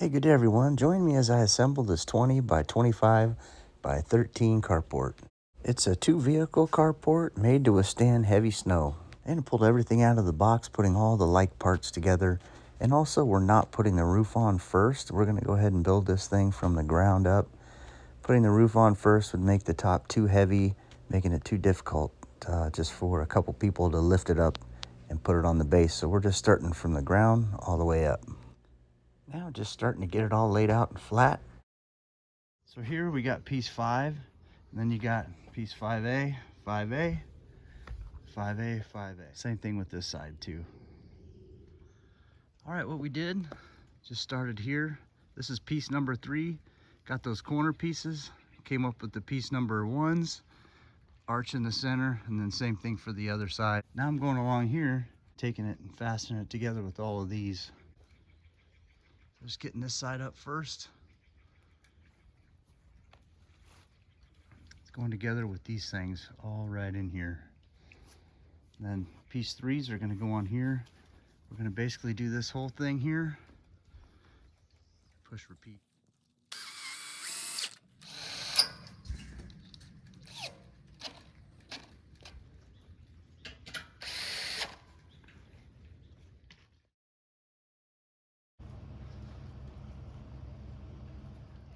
Hey, good day everyone. Join me as I assemble this 20 by 25 by 13 carport. It's a 2-vehicle carport made to withstand heavy snow. And I pulled everything out of the box, putting all the like parts together. And also, we're not putting the roof on first. We're going to go ahead and build this thing from the ground up. Putting the roof on first would make the top too heavy, making it too difficult just for a couple people to lift it up and put it on the base. So we're just starting from the ground all the way up. Now just starting to get it all laid out and flat. So here we got piece 5, and then you got piece 5A, 5A, 5A, 5A. Same thing with this side too. All right, what we did, just started here. This is piece number 3. Got those corner pieces, came up with the piece number 1s, arch in the center, and then same thing for the other side. Now I'm going along here, taking it and fastening it together with all of these. Just getting this side up first. It's going together with these things all right in here. And then piece 3s are going to go on here. We're going to basically do this whole thing here. Push, repeat.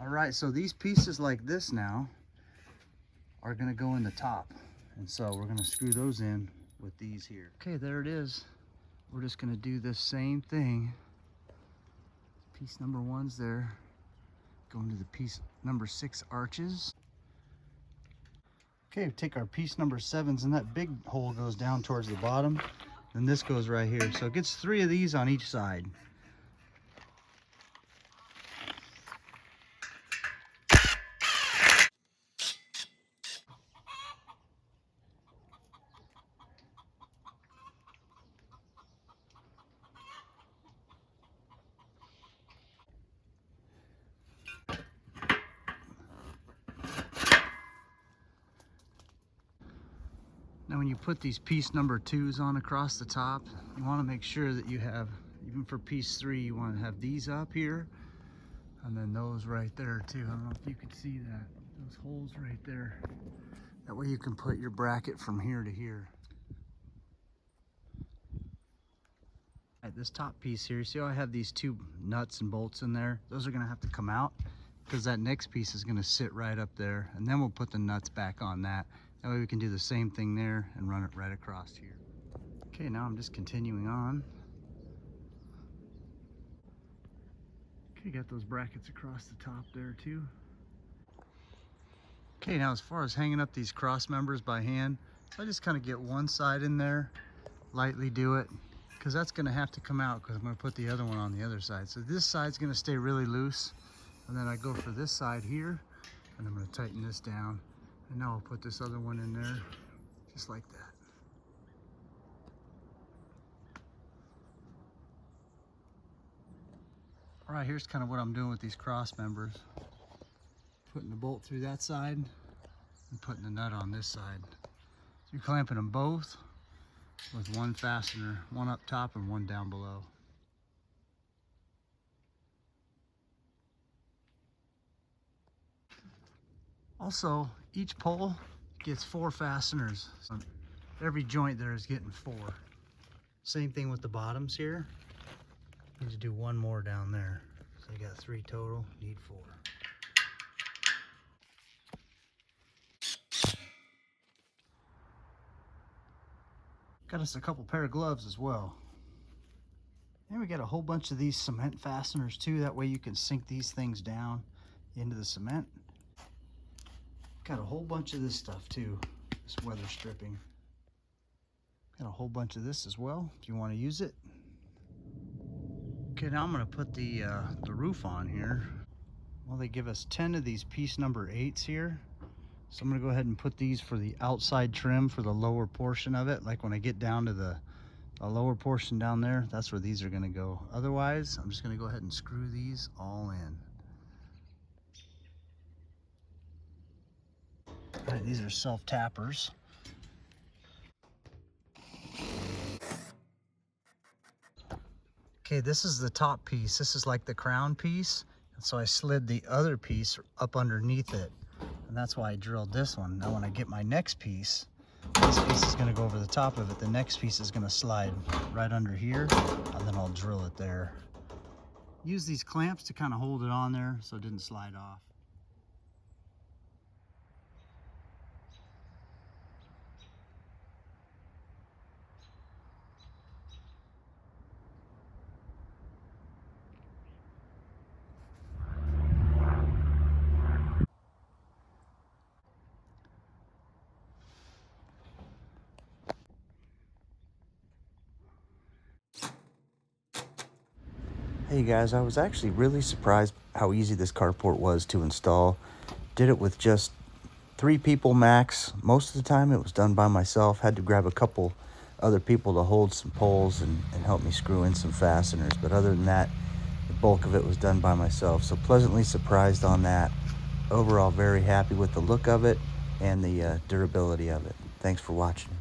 All right, so these pieces like this now are going to go in the top. And so we're going to screw those in with these here. Okay, there it is. We're just going to do this same thing. Piece number 1's there. Going to the piece number 6 arches. Okay, take our piece number 7s, and that big hole goes down towards the bottom. And this goes right here. So it gets 3 of these on each side. Now when you put these piece number 2s on across the top, you want to make sure that you have, even for piece 3, you want to have these up here, and then those right there too. I don't know if you could see that, those holes right there. That way you can put your bracket from here to here. At this top piece here, see how I have these 2 nuts and bolts in there? Those are going to have to come out because that next piece is going to sit right up there, and then we'll put the nuts back on that. That way we can do the same thing there and run it right across here. Okay, now I'm just continuing on. Okay, got those brackets across the top there too. Okay, now as far as hanging up these cross members by hand, I just kind of get one side in there, lightly do it, because that's going to have to come out because I'm going to put the other one on the other side. So this side's going to stay really loose, and then I go for this side here, and I'm going to tighten this down, and now I'll put this other one in there, just like that. All right, here's kind of what I'm doing with these cross members. Putting the bolt through that side and putting the nut on this side. So you're clamping them both with one fastener, one up top and one down below. Also, each pole gets 4 fasteners. So every joint there is getting 4. Same thing with the bottoms here. Need to do 1 more down there. So you got 3 total, need 4. Got us a couple pair of gloves as well. And we got a whole bunch of these cement fasteners too. That way you can sink these things down into the cement. Got a whole bunch of this stuff too, this weather stripping. Got a whole bunch of this as well if you want to use it. Okay, now I'm going to put the roof on here. Well, they give us 10 of these piece number 8s here. So I'm going to go ahead and put these for the outside trim for the lower portion of it. Like when I get down to the lower portion down there, that's where these are going to go. Otherwise, I'm just going to go ahead and screw these all in. All right, these are self-tappers. Okay, this is the top piece. This is like the crown piece. And so I slid the other piece up underneath it. And that's why I drilled this one. Now when I get my next piece, this piece is gonna go over the top of it. The next piece is gonna slide right under here, and then I'll drill it there. Use these clamps to kind of hold it on there so it didn't slide off. Hey guys, I was actually really surprised how easy this carport was to install. Did it with just 3 people max. Most of the time it was done by myself. Had to grab a couple other people to hold some poles and help me screw in some fasteners. But other than that, the bulk of it was done by myself. So pleasantly surprised on that. Overall, very happy with the look of it and the durability of it. Thanks for watching.